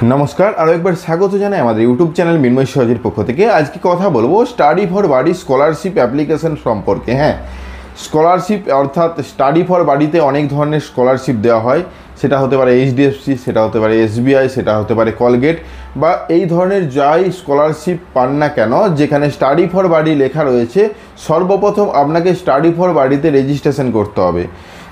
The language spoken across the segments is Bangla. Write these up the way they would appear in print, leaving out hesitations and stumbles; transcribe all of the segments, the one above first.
নমস্কার, আরও একবার স্বাগত জানাই আমাদের ইউটিউব চ্যানেল মিন্ময় সহজের পক্ষ থেকে। আজকে কথা বলবো স্টাডি ফর বাড়ি স্কলারশিপ অ্যাপ্লিকেশন সম্পর্কে। হ্যাঁ, স্কলারশিপ অর্থাৎ স্টাডি ফর বাড়িতে অনেক ধরনের স্কলারশিপ দেওয়া হয়। সেটা হতে পারে এইচডিএফসি, সেটা হতে পারে এসবিআই, সেটা হতে পারে কলগেট, বা এই ধরনের যাই স্কলারশিপ পান না কেন যেখানে স্টাডি ফর বাড়ি লেখা রয়েছে, সর্বপ্রথম আপনাকে স্টাডি ফর বাড়িতে রেজিস্ট্রেশন করতে হবে।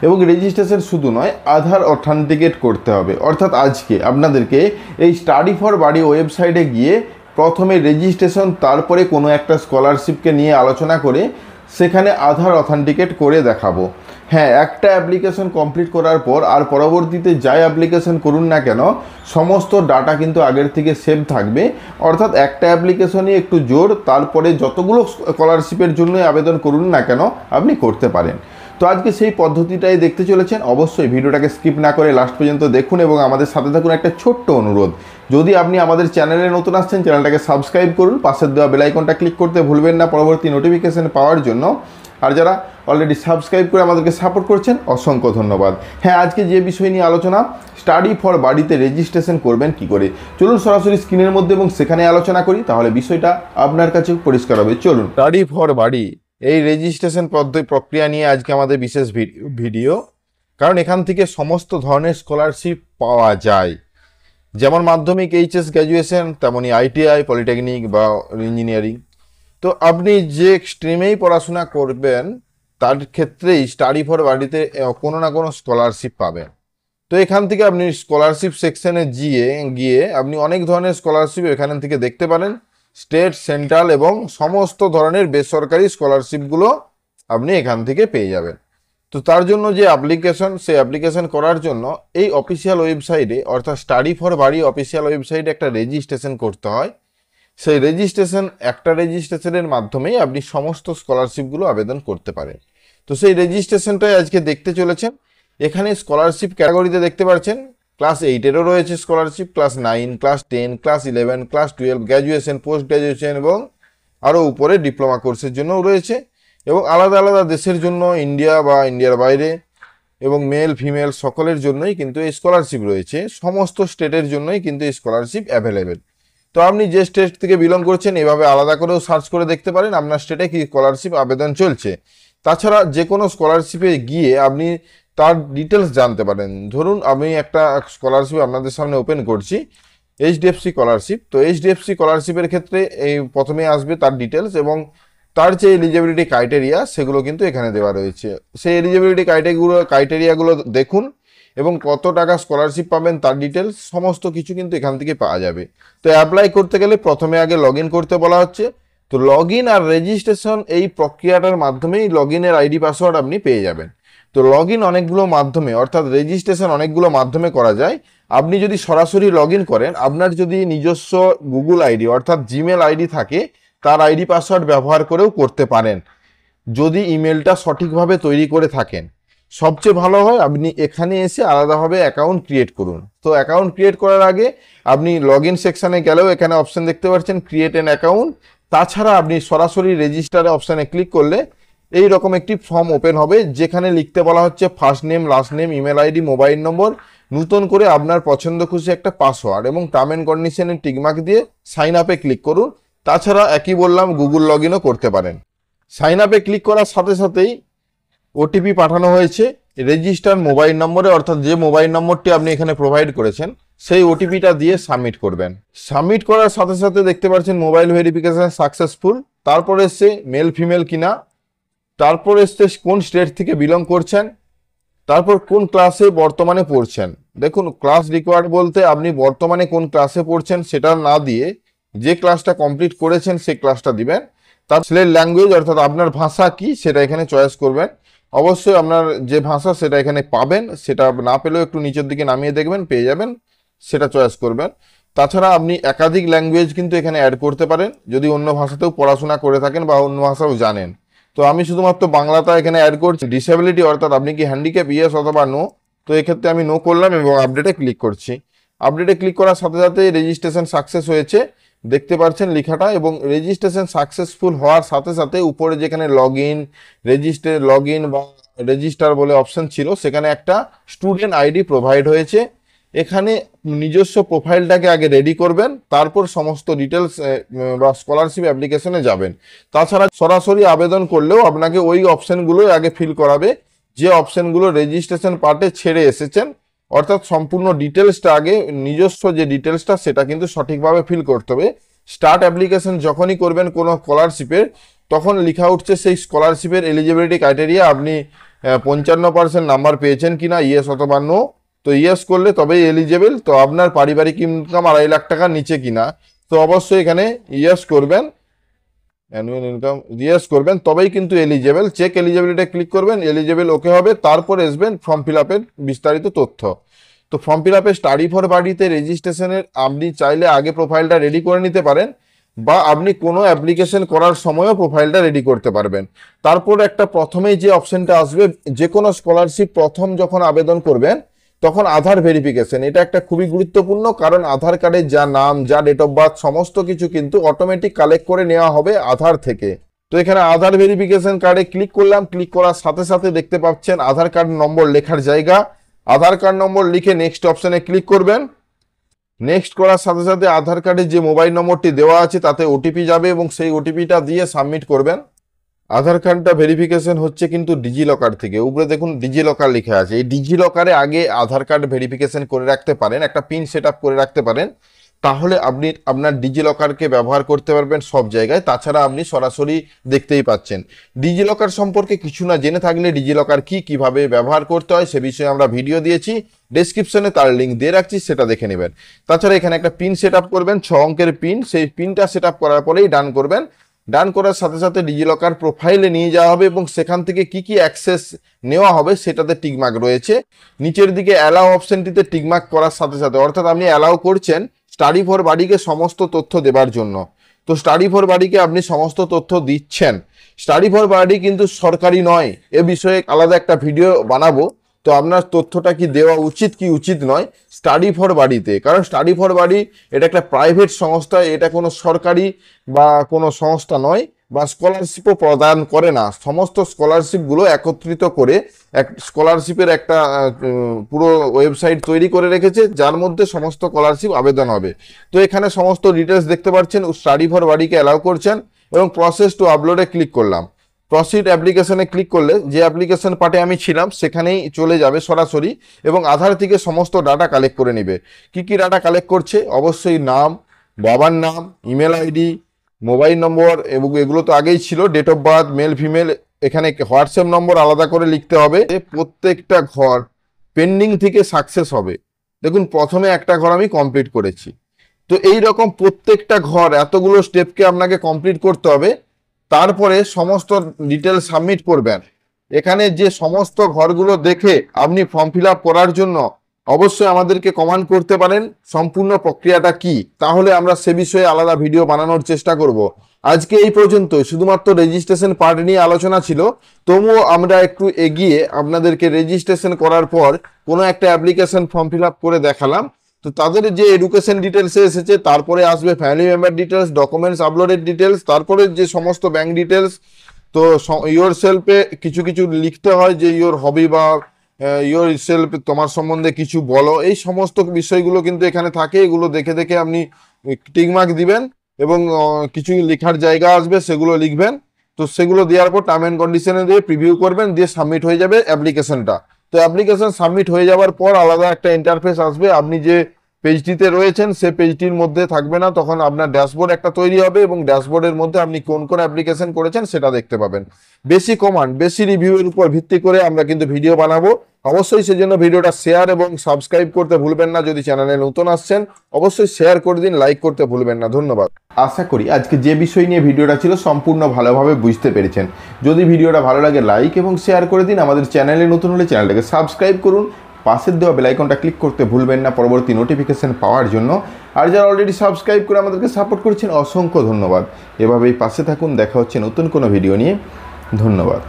এবং রেজিস্ট্রেশন শুধু নয়, আধার অথেন্টিকেট করতে হবে। অর্থাৎ আজকে আপনাদেরকে এই স্টাডি ফর বাড়ি ওয়েবসাইটে গিয়ে প্রথমে রেজিস্ট্রেশন, তারপরে কোনো একটা স্কলারশিপকে নিয়ে আলোচনা করে সেখানে আধার অথেন্টিকেট করে দেখাবো। হ্যাঁ, একটা অ্যাপ্লিকেশন কমপ্লিট করার পর আর পরবর্তীতে যাই অ্যাপ্লিকেশন করুন না কেন, সমস্ত ডাটা কিন্তু আগের থেকে সেভ থাকবে। অর্থাৎ একটা অ্যাপ্লিকেশনই একটু জোর, তারপরে যতগুলো স্কলারশিপের জন্য আবেদন করুন না কেন আপনি করতে পারেন। তো আজকে সেই পদ্ধতিটাই দেখতে চলেছেন। অবশ্যই ভিডিওটাকে স্কিপ না করে লাস্ট পর্যন্ত দেখুন এবং আমাদের সাথে থাকুন। একটা ছোট্ট অনুরোধ, যদি আপনি আমাদের চ্যানেলে নতুন আসছেন, চ্যানেলটাকে সাবস্ক্রাইব করুন, পাশের দেওয়া বেল আইকনটা ক্লিক করতে ভুলবেন না পরবর্তী নোটিফিকেশন পাওয়ার জন্য। আর যারা অলরেডি সাবস্ক্রাইব করে আমাদেরকে সাপোর্ট করছেন, অসংখ্য ধন্যবাদ। হ্যাঁ, আজকে যে বিষয় নিয়ে আলোচনা, স্টাডি ফর বাড়িতে রেজিস্ট্রেশন করবেন কি করে, চলুন সরাসরি স্ক্রিনের মধ্যে এবং সেখানে আলোচনা করি, তাহলে বিষয়টা আপনার কাছে পরিষ্কার হবে। চলুন, স্টাডি ফর বাড়ি এই রেজিস্ট্রেশন প্রক্রিয়া নিয়ে আজকে আমাদের বিশেষ ভিডিও। কারণ এখান থেকে সমস্ত ধরনের স্কলারশিপ পাওয়া যায়, যেমন মাধ্যমিক, এইচএস, গ্র্যাজুয়েশন, তেমনই আইটিআই, পলিটেকনিক বা ইঞ্জিনিয়ারিং। তো আপনি যে স্ট্রিমেই পড়াশোনা করবেন তার ক্ষেত্রেই স্টাডি ফর বাড়িতে কোনো না কোনো স্কলারশিপ পাবেন। তো এখান থেকে আপনি স্কলারশিপ সেকশনে গিয়ে আপনি অনেক ধরনের স্কলারশিপ এখান থেকে দেখতে পারেন। স্টেট, সেন্ট্রাল এবং সমস্ত ধরনের বেসরকারি স্কলারশিপগুলো আপনি এখান থেকে পেয়ে যাবেন। তো তার জন্য যে অ্যাপ্লিকেশন, সেই অ্যাপ্লিকেশন করার জন্য এই অফিসিয়াল ওয়েবসাইটে, অর্থাৎ স্টাডি ফর বাড়ি অফিসিয়াল ওয়েবসাইটে একটা রেজিস্ট্রেশন করতে হয়। সেই রেজিস্ট্রেশনের মাধ্যমেই আপনি সমস্ত স্কলারশিপগুলো আবেদন করতে পারেন। তো সেই রেজিস্ট্রেশনটাই আজকে দেখতে চলেছেন। এখানে স্কলারশিপ ক্যাটাগরিতে দেখতে পাচ্ছেন ক্লাস 8-এরও রয়েছে scholarship, class 9, class 10, class 11, class 12, graduation, post graduation এবং আরও উপরে ডিপ্লোমা কোর্সের জন্যও রয়েছে। এবং আলাদা আলাদা দেশের জন্য, ইন্ডিয়া বা ইন্ডিয়ার বাইরে, এবং মেল ফিমেল সকলের জন্যই কিন্তু এই স্কলারশিপ রয়েছে। সমস্ত স্টেটের জন্যই কিন্তু এই স্কলারশিপ অ্যাভেলেবেল। তো আপনি যে স্টেট থেকে বিলং করছেন, এভাবে আলাদা করেও সার্চ করে দেখতে পারেন আপনার স্টেটে কি স্কলারশিপ আবেদন চলছে। তাছাড়া যে কোনো স্কলারশিপে গিয়ে আপনি তার ডিটেলস জানতে পারেন। ধরুন আমি একটা স্কলারশিপ আপনাদের সামনে ওপেন করছি, এইচডিএফসি স্কলারশিপ। তো এইচডিএফসি স্কলারশিপের ক্ষেত্রে এই প্রথমে আসবে তার ডিটেলস এবং তার যে এলিজিবিলিটি ক্রাইটেরিয়া, সেগুলো কিন্তু এখানে দেওয়া রয়েছে। সেই এলিজিবিলিটি ক্রাইটেরিয়াগুলো দেখুন এবং কত টাকা স্কলারশিপ পাবেন তার ডিটেলস সমস্ত কিছু কিন্তু এখান থেকে পাওয়া যাবে। তো অ্যাপ্লাই করতে গেলে প্রথমে আগে লগ ইন করতে বলা হচ্ছে। তো লগ ইন আর রেজিস্ট্রেশন এই প্রক্রিয়াটার মাধ্যমেই লগ ইনের আইডি পাসওয়ার্ড আপনি পেয়ে যাবেন। তো লগ ইন অনেকগুলো মাধ্যমে, অর্থাৎ রেজিস্ট্রেশন অনেকগুলো মাধ্যমে করা যায়। আপনি যদি সরাসরি লগ ইন করেন, আপনার যদি নিজস্ব গুগল আইডি অর্থাৎ জিমেল আইডি থাকে, তার আইডি পাসওয়ার্ড ব্যবহার করেও করতে পারেন, যদি ইমেলটা সঠিকভাবে তৈরি করে থাকেন। সবচেয়ে ভালো হয় আপনি এখানে এসে আলাদাভাবে অ্যাকাউন্ট ক্রিয়েট করুন। তো অ্যাকাউন্ট ক্রিয়েট করার আগে আপনি লগ ইন সেকশানে গেলেও এখানে অপশান দেখতে পাচ্ছেন ক্রিয়েট অ্যান অ্যাকাউন্ট। তাছাড়া আপনি সরাসরি রেজিস্টারে অপশানে ক্লিক করলে এই রকম একটি ফর্ম ওপেন হবে, যেখানে লিখতে বলা হচ্ছে first name, last name, email ID, mobile নম্বর, নতুন করে আপনার পছন্দ খুশি একটা পাসওয়ার্ড এবং টার্ম অ্যান্ড কন্ডিশনের টিকমার্ক দিয়ে সাইন আপে ক্লিক করুন। তাছাড়া একই বললাম, গুগল লগ ইনও করতে পারেন। সাইন আপে ক্লিক করার সাথে সাথেই ওটিপি পাঠানো হয়েছে রেজিস্টার মোবাইল নম্বরে, অর্থাৎ যে মোবাইল নম্বরটি আপনি এখানে প্রোভাইড করেছেন সেই ওটিপিটা দিয়ে সাবমিট করবেন। সাবমিট করার সাথে সাথে দেখতে পাচ্ছেন মোবাইল ভেরিফিকেশন সাকসেসফুল। তারপর এসছে মেল ফিমেল কিনা, তারপর এসছে কোন স্টেট থেকে বিলং করছেন, তারপর কোন ক্লাসে বর্তমানে পড়ছেন। দেখুন, ক্লাস রিকোয়ার্ড বলতে আপনি বর্তমানে কোন ক্লাসে পড়ছেন সেটা না দিয়ে যে ক্লাসটা কমপ্লিট করেছেন সেই ক্লাসটা দিবেন। তার ল্যাঙ্গুয়েজ অর্থাৎ আপনার ভাষা কি সেটা এখানে চয়েস করবেন। অবশ্যই আপনার যে ভাষা সেটা এখানে পাবেন, সেটা না পেলেও একটু নিচের দিকে নামিয়ে দেখবেন, পেয়ে যাবেন, সেটা চয়েস করবেন। তাছাড়া আপনি একাধিক ল্যাঙ্গুয়েজ কিন্তু এখানে অ্যাড করতে পারেন যদি অন্য ভাষাতেও পড়াশোনা করে থাকেন বা অন্য ভাষাও জানেন। তো আমি শুধুমাত্র বাংলাটা এখানে অ্যাড করছি। ডিসেবিলিটি অর্থাৎ আপনি কি হ্যান্ডিক্যাপ, ইয়েস অথবা নো। তো এক্ষেত্রে আমি নো করলাম এবং আপডেটে ক্লিক করছি। আপডেটে ক্লিক করার সাথে সাথে রেজিস্ট্রেশন সাকসেস হয়েছে দেখতে পাচ্ছেন লেখাটা, এবং রেজিস্ট্রেশন সাকসেসফুল হওয়ার সাথে সাথে উপরে যেখানে লগ ইন বা রেজিস্টার বলে অপশন ছিল, সেখানে একটা স্টুডেন্ট আইডি প্রোভাইড হয়েছে এখানে নিজস্ব প্রোফাইলটাকে আগে রেডি করবেন, তারপর সমস্ত ডিটেলস বা স্কলারশিপ অ্যাপ্লিকেশনে যাবেন। তাছাড়া সরাসরি আবেদন করলেও আপনাকে ওই অপশানগুলোই আগে ফিল করাবে যে অপশানগুলো রেজিস্ট্রেশন পার্টে ছেড়ে এসেছেন, অর্থাৎ সম্পূর্ণ ডিটেলসটা আগে নিজস্ব যে ডিটেলসটা সেটা কিন্তু সঠিকভাবে ফিল করতে হবে। স্টার্ট অ্যাপ্লিকেশন যখনই করবেন কোনো স্কলারশিপের, তখন লেখা উঠছে সেই স্কলারশিপের এলিজিবিলিটি ক্রাইটেরিয়া, আপনি 55% নাম্বার পেয়েছেন কিনা, ইয়েস অথবা নো। তো ইয়েস করলে তবেই এলিজেবল। তো আপনার পারিবারিক ইনকাম 2.5 লাখ টাকার নিচে কিনা, তো অবশ্যই এখানে ইয়েস করবেন, অ্যানুয়াল ইনকাম ইয়েস করবেন, তবেই কিন্তু এলিজেবল। চেক এলিজিবিলিটি ক্লিক করবেন, এলিজেবল ওকে হবে, তারপর আসবেন ফর্ম ফিল আপের বিস্তারিত তথ্য। তো ফর্ম ফিল আপে স্টাডি ফর বাড়িতে রেজিস্ট্রেশনের আপনি চাইলে আগে প্রোফাইলটা রেডি করে নিতে পারেন, বা আপনি কোনো অ্যাপ্লিকেশন করার সময়ও প্রোফাইলটা রেডি করতে পারবেন। তারপর একটা প্রথমেই যে অপশনটা আসবে, যে কোনো স্কলারশিপ প্রথম যখন আবেদন করবেন তখন আধার ভেরিফিকেশন, এটা একটা খুবই গুরুত্বপূর্ণ, কারণ আধার কার্ডের যা নাম, যা ডেট অফ বার্থ, সমস্ত কিছু কিন্তু অটোমেটিক কালেক্ট করে নেওয়া হবে আধার থেকে। তো এখানে আধার ভেরিফিকেশন কার্ডে ক্লিক করলাম, ক্লিক করার সাথে সাথে দেখতে পাচ্ছেন আধার কার্ড নম্বর লেখার জায়গা, আধার কার্ড নম্বর লিখে নেক্সট অপশনে ক্লিক করবেন। নেক্সট করার সাথে সাথে আধার কার্ডের যে মোবাইল নম্বরটি দেওয়া আছে তাতে ওটিপি যাবে, এবং সেই ওটিপিটা দিয়ে সাবমিট করবেন। আধার কার্ডটা ভেরিফিকেশন হচ্ছে কিন্তু ডিজি লকার থেকে, উপরে দেখুন ডিজি লকার লেখা আছে। এই ডিজি লকারে আগে আধার কার্ড ভেরিফিকেশন করে রাখতে পারেন, একটা পিন সেট আপ করে রাখতে পারেন, তাহলে আপনি আপনার ডিজি লকারকে ব্যবহার করতে পারবেন সব জায়গায়। তাছাড়া আপনি সরাসরি দেখতেই পাচ্ছেন। ডিজি লকার সম্পর্কে কিছু না জেনে থাকলে ডিজি লকার কি, কিভাবে ব্যবহার করতে হয় সে বিষয়ে আমরা ভিডিও দিয়েছি, ডেসক্রিপশনে তার লিঙ্ক দিয়ে রাখছি, সেটা দেখে নেবেন। তাছাড়া এখানে একটা পিন সেট আপ করবেন, 6 অঙ্কের পিন, সেই পিনটা সেট আপ করার পরেই ডান করবেন। ডান করার সাথে সাথে ডিজিলকার প্রোফাইলে নিয়ে যাওয়া হবে, এবং সেখান থেকে কি কি অ্যাক্সেস নেওয়া হবে সেটাতে টিকমার্ক রয়েছে। নিচের দিকে অ্যালাউ অপশনটিতে টিকমার্ক করার সাথে সাথে, অর্থাৎ আপনি অ্যালাউ করছেন স্টাডি ফর বাড়িকে সমস্ত তথ্য দেবার জন্য। তো স্টাডি ফর বাড়িকে আপনি সমস্ত তথ্য দিচ্ছেন। স্টাডি ফর বাড়ি কিন্তু সরকারি নয়, এ বিষয়ে আলাদা একটা ভিডিও বানাবো। তো আপনার তথ্যটা কি দেওয়া উচিত কি উচিত নয় স্টাডি ফর বাড়িতে, কারণ স্টাডি ফর বাড়ি এটা একটা প্রাইভেট সংস্থা, এটা কোনো সরকারি বা কোনো সংস্থা নয়, বা স্কলারশিপও প্রদান করে না। সমস্ত স্কলারশিপগুলো একত্রিত করে এক স্কলারশিপের একটা পুরো ওয়েবসাইট তৈরি করে রেখেছে, যার মধ্যে সমস্ত স্কলারশিপ আবেদন হবে। তো এখানে সমস্ত ডিটেলস দেখতে পাচ্ছেন, স্টাডি ফর বাড়িকে অ্যালাউ করছেন, এবং প্রসেস টু আপলোডে ক্লিক করলাম। প্রসিড অ্যাপ্লিকেশনে ক্লিক করলে যে অ্যাপ্লিকেশন পার্টে আমি ছিলাম সেখানেই চলে যাবে সরাসরি, এবং আধার থেকে সমস্ত ডাটা কালেক্ট করে নেবে। কি কি ডাটা কালেক্ট করছে, অবশ্যই নাম, বাবার নাম, ইমেল আইডি, মোবাইল নম্বর, এবং এগুলো তো আগেই ছিল, date of birth, male female. এখানে হোয়াটসঅ্যাপ নম্বর আলাদা করে লিখতে হবে। প্রত্যেকটা ঘর পেন্ডিং থেকে সাকসেস হবে। দেখুন প্রথমে একটা ঘর আমি কমপ্লিট করেছি। তো এই রকম প্রত্যেকটা ঘর এতগুলো স্টেপকে আপনাকে কমপ্লিট করতে হবে, তারপরে সমস্ত ডিটেল সাবমিট করবেন। এখানে যে সমস্ত ঘরগুলো দেখে আপনি ফর্ম ফিল আপ করার জন্য অবশ্যই আমাদেরকে কমেন্ট করতে পারেন সম্পূর্ণ প্রক্রিয়াটা কি, তাহলে আমরা সে বিষয়ে আলাদা ভিডিও বানানোর চেষ্টা করব। আজকে এই পর্যন্ত শুধুমাত্র রেজিস্ট্রেশন পার্ট নিয়ে আলোচনা ছিল, তবুও আমরা একটু এগিয়ে আপনাদেরকে রেজিস্ট্রেশন করার পর কোনো একটা অ্যাপ্লিকেশন ফর্ম ফিল আপ করে দেখালাম। তো তাদের যে এডুকেশন ডিটেলসে এসেছে, তারপরে আসবে ফ্যামিলি মেম্বার ডিটেলস, ডকুমেন্টস আপলোডের ডিটেলস, তারপরে যে সমস্ত ব্যাংক ডিটেলস। তো ইয়োর সেলফে কিছু কিছু লিখতে হয়, যে ইয়োর হবি বা ইয়োর সেলফ, তোমার সম্বন্ধে কিছু বলো, এই সমস্ত বিষয়গুলো কিন্তু এখানে থাকে। এগুলো দেখে দেখে আপনি টিকমার্ক দিবেন, এবং কিছু লেখার জায়গা আসবে সেগুলো লিখবেন। তো সেগুলো দেওয়ার পর টার্ম অ্যান্ড কন্ডিশনে দিয়ে প্রিভিউ করবেন, দিয়ে সাবমিট হয়ে যাবে অ্যাপ্লিকেশনটা। তো অ্যাপ্লিকেশন সাবমিট হয়ে যাওয়ার পর আলাদা একটা ইন্টারফেস আসবে, আপনি যে পেজটিতে রয়েছেন সে পেজটির মধ্যে থাকবে না, তখন আপনার ড্যাশবোর্ড একটা তৈরি হবে, এবং ড্যাশবোর্ডের মধ্যে আপনি কোন কোন অ্যাপ্লিকেশন করেছেন সেটা দেখতে পাবেন। বেশি কমান্ড, বেশি রিভিউয়ের উপর ভিত্তি করে আমরা কিন্তু ভিডিও বানাবো। অবশ্যই সেজন্য ভিডিওটা শেয়ার এবং সাবস্ক্রাইব করতে ভুলবেন না। যদি চ্যানেলে নতুন আসছেন অবশ্যই শেয়ার করে দিন, লাইক করতে ভুলবেন না। ধন্যবাদ। আশা করি আজকে যে বিষয় নিয়ে ভিডিওটা ছিল সম্পূর্ণ ভালোভাবে বুঝতে পেরেছেন। যদি ভিডিওটা ভালো লাগে লাইক এবং শেয়ার করে দিন। আমাদের চ্যানেলে নতুন হলে চ্যানেলটাকে সাবস্ক্রাইব করুন, পাশের দেওয়া বেল আইকনটা ক্লিক করতে ভুলবেন না পরবর্তী নোটিফিকেশন পাওয়ার জন্য। আর যারা অলরেডি সাবস্ক্রাইব করে আমাদেরকে সাপোর্ট করছেন অসংখ্য ধন্যবাদ। এভাবেই পাশে থাকুন, দেখা হচ্ছে নতুন কোনো ভিডিও নিয়ে। ধন্যবাদ।